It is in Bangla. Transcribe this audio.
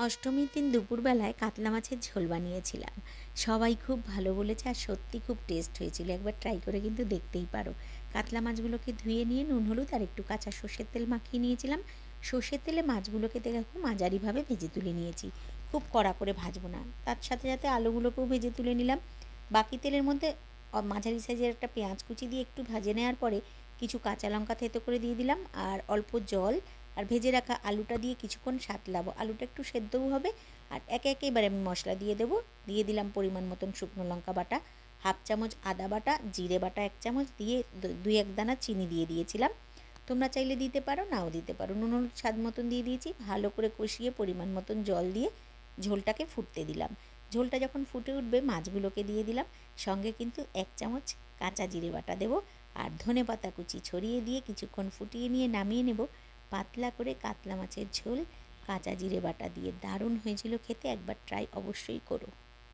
অষ্টমীর দিন দুপুরবেলায় কাতলা মাছের ঝোল বানিয়েছিলাম। সবাই খুব ভালো বলেছে আর সত্যি খুব টেস্ট হয়েছিল। একবার ট্রাই করে কিন্তু দেখতেই পারো। কাতলা মাছগুলোকে ধুয়ে নিয়ে নুন হলুদ আর একটু কাঁচা সর্ষের তেল মাখিয়ে নিয়েছিলাম। সর্ষের তেলে মাছগুলোকে দেখো মাঝারিভাবে ভেজে তুলে নিয়েছি। খুব কড়া করে ভাজবো না। তার সাথে সাথে আলুগুলোকেও ভেজে তুলে নিলাম। বাকি তেলের মধ্যে মাঝারি সাইজের একটা পেঁয়াজ কুচি দিয়ে একটু ভেজে নেওয়ার পরে কিছু কাঁচা লঙ্কা থেতো করে দিয়ে দিলাম আর অল্প জল আর ভেজে রাখা আলুটা দিয়ে কিছুক্ষণ সাঁতলাবো। আলুটা একটু সেদ্ধও হবে। আর একে একে এবার আমি মশলা দিয়ে দেবো। দিয়ে দিলাম পরিমাণ মতন শুকনো লঙ্কা বাটা, হাফ চামচ আদা বাটা, জিরে বাটা 1 চামচ দিয়ে 2-1 দানা চিনি দিয়ে দিয়েছিলাম। তোমরা চাইলে দিতে পারো, নাও দিতে পারো। নুন হলুদ স্বাদ মতন দিয়ে দিয়েছি। ভালো করে কষিয়ে পরিমাণ মতন জল দিয়ে ঝোলটাকে ফুটতে দিলাম। ঝোলটা যখন ফুটে উঠবে মাছগুলোকে দিয়ে দিলাম। সঙ্গে কিন্তু 1 চামচ কাঁচা জিরে বাটা দেবো আর ধনেপাতা কুচি ছড়িয়ে দিয়ে কিছুক্ষণ ফুটিয়ে নিয়ে নামিয়ে নেব। পাতলা করে কাতলা মাছের ঝোল কাঁচা জিরে বাটা দিয়ে দারুণ হয়েছিল খেতে। একবার ট্রাই অবশ্যই করো।